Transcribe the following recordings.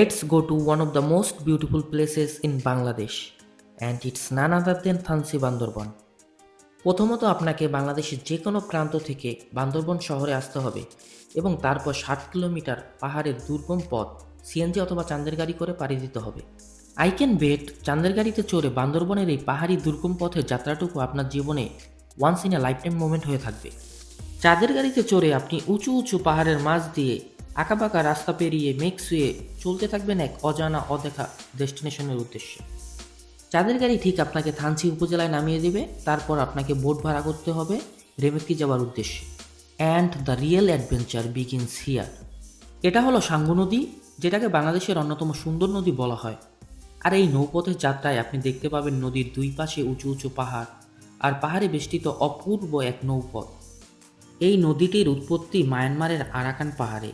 Let's go to one of the most beautiful places in Bangladesh, and it's none other than Thansi Bandarban. প্রথমত আপনাকে বাংলাদেশের যে কোনো প্রান্ত থেকে বান্দরবন শহরে আসতে হবে এবং তারপর 60 কিলোমিটার পাহাড়ের দুর্গম পথ সিএনজি অথবা চাঁদের গাড়ি করে পাড়ি দিতে হবে। আই ক্যান বেট চাঁদের গাড়িতে চড়ে বান্দরবনের এই পাহাড়ি দুর্গম পথের যাত্রাটুকু আপনার জীবনে once in a lifetime moment হয়ে থাকবে। চাঁদের গাড়িতে চড়ে আপনি উঁচু উঁচু পাহাড়ের মাঝ দিয়ে আঁকাবাঁকা রাস্তা পেরিয়ে মেঘ ছুঁয়ে চলতে থাকবেন এক অজানা অদেখা ডেস্টিনেশনের উদ্দেশ্যে। চাঁদের গাড়ি ঠিক আপনাকে থানচি উপজেলায় নামিয়ে দেবে, তারপর আপনাকে বোট ভাড়া করতে হবে রেমেকি যাওয়ার উদ্দেশ্যে। And the real adventure begins here. এটা হলো সাঙ্গু নদী, যেটাকে বাংলাদেশের অন্যতম সুন্দর নদী বলা হয়। আর এই নৌপথের যাত্রায় আপনি দেখতে পাবেন নদীর দুই পাশে উঁচু উঁচু পাহাড় আর পাহাড়ে বেষ্টিত অপূর্ব এক নৌপথ। এই নদীটির উৎপত্তি মায়ানমারের আরাকান পাহাড়ে।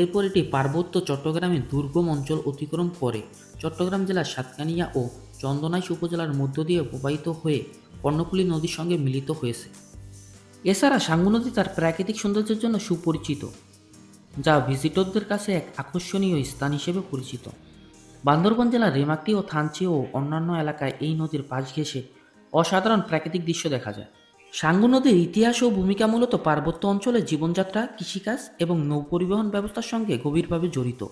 এরপর এটি পার্বত্য চট্টগ্রামের দুর্গম অঞ্চল অতিক্রম করে চট্টগ্রাম জেলার সাতকানিয়া ও চন্দনাইশ উপজেলার মধ্য দিয়ে প্রবাহিত হয়ে কর্ণফুলী নদীর সঙ্গে মিলিত হয়েছে। এছাড়া সাঙ্গু নদী তার প্রাকৃতিক সৌন্দর্যের জন্য সুপরিচিত, যা ভিজিটরদের কাছে এক আকর্ষণীয় স্থান হিসেবে পরিচিত। বান্দরবান জেলার রেমাক্তি ও থানচি ও অন্যান্য এলাকায় এই নদীর পাশ ঘেঁষে অসাধারণ প্রাকৃতিক দৃশ্য দেখা যায়। সাঙ্গু নদীর ইতিহাস ও ভূমিকা মূলত পার্বত্য অঞ্চলের জীবনযাত্রা, কৃষিকাজ এবং নৌপরিবহন ব্যবস্থার সঙ্গে গভীরভাবে জড়িত।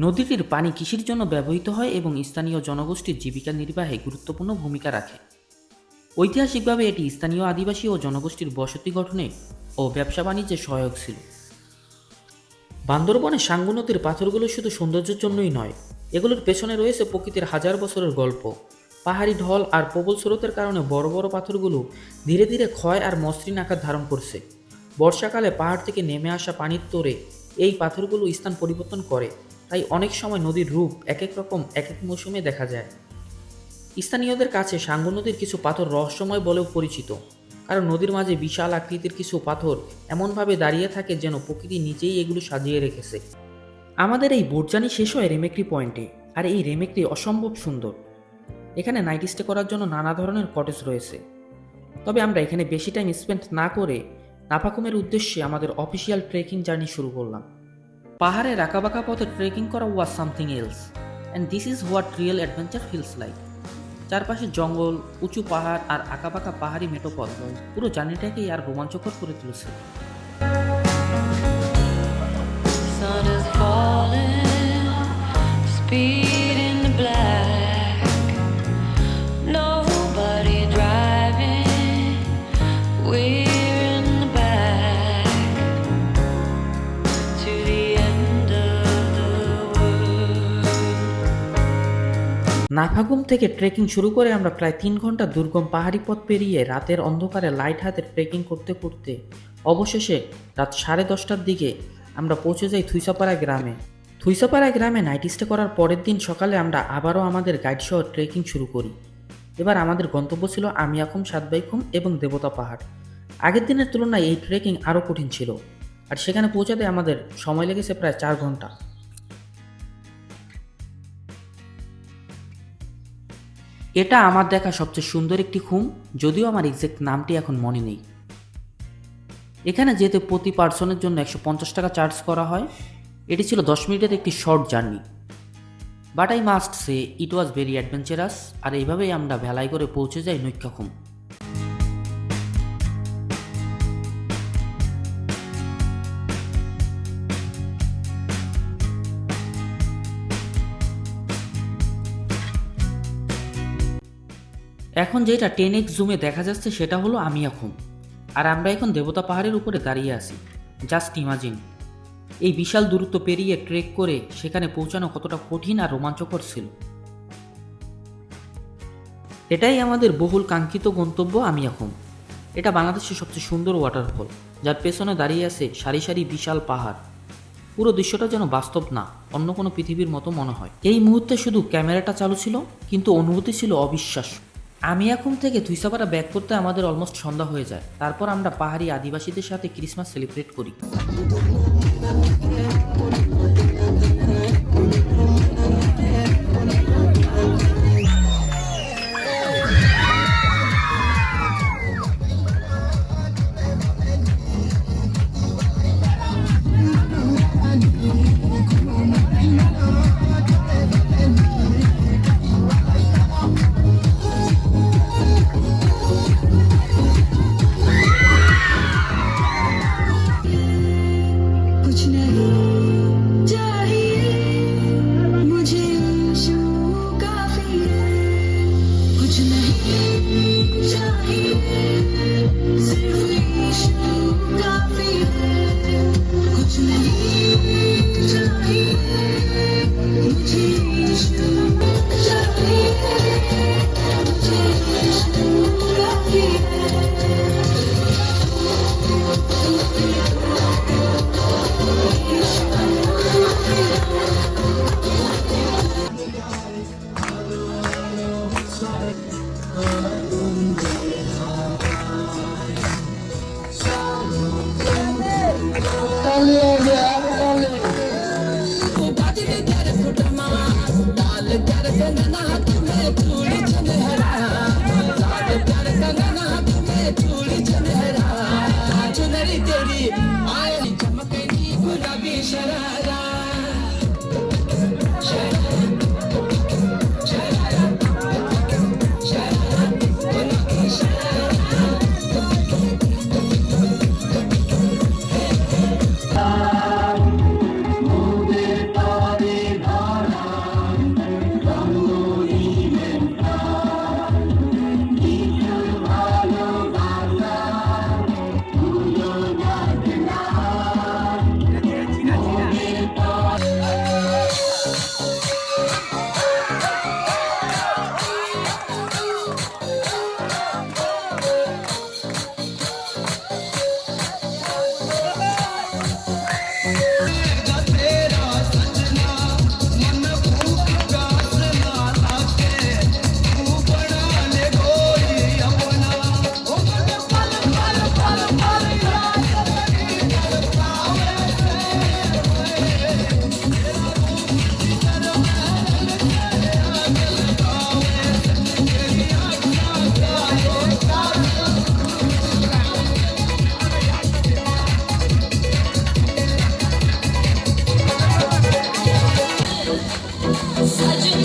নদীটির পানি কৃষির জন্য ব্যবহৃত হয় এবং স্থানীয় জনগোষ্ঠীর জীবিকা নির্বাহে গুরুত্বপূর্ণ ভূমিকা রাখে। ঐতিহাসিকভাবে এটি স্থানীয় আদিবাসী ও জনগোষ্ঠীর বসতি গঠনে ও ব্যবসা বাণিজ্যে সহায়ক ছিল। বান্দরবনের সাঙ্গু নদীর পাথরগুলো শুধু সৌন্দর্যের জন্যই নয়, এগুলোর পেছনে রয়েছে প্রকৃতির হাজার বছরের গল্প। পাহাড়ি ঢল আর প্রবল স্রোতের কারণে বড় বড় পাথরগুলো ধীরে ধীরে ক্ষয় আর মসৃণ আকার ধারণ করছে। বর্ষাকালে পাহাড় থেকে নেমে আসা পানির তোড়ে এই পাথরগুলো স্থান পরিবর্তন করে, তাই অনেক সময় নদীর রূপ এক এক রকম এক এক মৌসুমে দেখা যায়। স্থানীয়দের কাছে সাঙ্গু নদীর কিছু পাথর রহস্যময় বলেও পরিচিত, কারণ নদীর মাঝে বিশাল আকৃতির কিছু পাথর এমনভাবে দাঁড়িয়ে থাকে যেন প্রকৃতি নিজেই এগুলো সাজিয়ে রেখেছে। আমাদের এই বোট জার্নি শেষ হয় রেমেক্রি পয়েন্টে, আর এই রেমেক্রি অসম্ভব সুন্দর। এখানে নাইট স্টে করার জন্য নানা ধরনের কটেজ রয়েছে। তবে আমরা এখানে বেশি টাইম স্পেন্ড না করে নাফাকুমের উদ্দেশ্যে আমাদের অফিসিয়াল ট্রেকিং জার্নি শুরু করলাম। পাহাড়ের আঁকাবাঁকা পথে ট্রেকিং করা was something else, and this is what real adventure feels like. চারপাশে জঙ্গল, উঁচু পাহাড় আর আঁকাবাঁকা পাহাড়ি মেঠোপথ পুরো জার্নিটাকেই আর রোমাঞ্চকর করে তুলেছে। Sun is falling, speed in the black. Nobody driving, we're in the back to the end of the world. নাফাগুম থেকে ট্রেকিং শুরু করে আমরা প্রায় 3 ঘন্টা দুর্গম পাহাড়ি পথ পেরিয়ে রাতের অন্ধকারে লাইট হাতে ট্রেকিং করতে করতে অবশেষে রাত 10:30টার দিকে আমরা পৌঁছে যাই থুইসাপাড়া গ্রামে। থুইসাপাড়া গ্রামে নাইট স্টে করার পরের দিন সকালে আমরা আবারও আমাদের গাইড সহ ট্রেকিং শুরু করি। এবার আমাদের গন্তব্য ছিল আমিয়াখুম, সাতবাইখুম এবং দেবতা পাহাড়। আগের দিনের তুলনায় এই ট্রেকিং আরও কঠিন ছিল, আর সেখানে পৌঁছাতে আমাদের সময় লেগেছে প্রায় 4 ঘন্টা। এটা আমার দেখা সবচেয়ে সুন্দর একটি খুম, যদিও আমার এক্সাক্ট নামটি এখন মনে নেই। এখানে যেতে প্রতি পার্সনের জন্য 150 টাকা চার্জ করা হয়। এটি ছিল 10 মিনিটের একটি short journey, but I must say it was very adventurous. আর এইভাবেই আমরা ভেলায় করে পৌঁছে যাই নৈক্কাখুম। এখন যেটা 10x জুমে দেখা যাচ্ছে সেটা হলো আমিয়াখুম, আর আমরা এখন দেবতা পাহাড়ের উপরে দাঁড়িয়ে আছি। জাস্ট ইমাজিন এই বিশাল দূরত্ব পেরিয়ে ট্রেক করে সেখানে পৌঁছানো কতটা কঠিন আর রোমাঞ্চকর ছিল। এটাই আমাদের বহুল কাঙ্ক্ষিত গন্তব্য আমিয়াখুম। এটা বাংলাদেশের সবচেয়ে সুন্দর ওয়াটারফল, যার পেছনে দাঁড়িয়ে আছে সারি সারি বিশাল পাহাড়। পুরো দৃশ্যটা যেন বাস্তব না, অন্য কোনো পৃথিবীর মতো মনে হয়। এই মুহূর্তে শুধু ক্যামেরাটা চালু ছিল, কিন্তু অনুভূতি ছিল অবিশ্বাস্য। আমিয়াখুম থেকে থুইসাপাড়া ব্যাক করতে আমাদের অলমোস্ট সন্ধ্যা হয়ে যায়। তারপর আমরা পাহাড়ি আদিবাসীদের সাথে ক্রিসমাস সেলিব্রেট করি। Solo.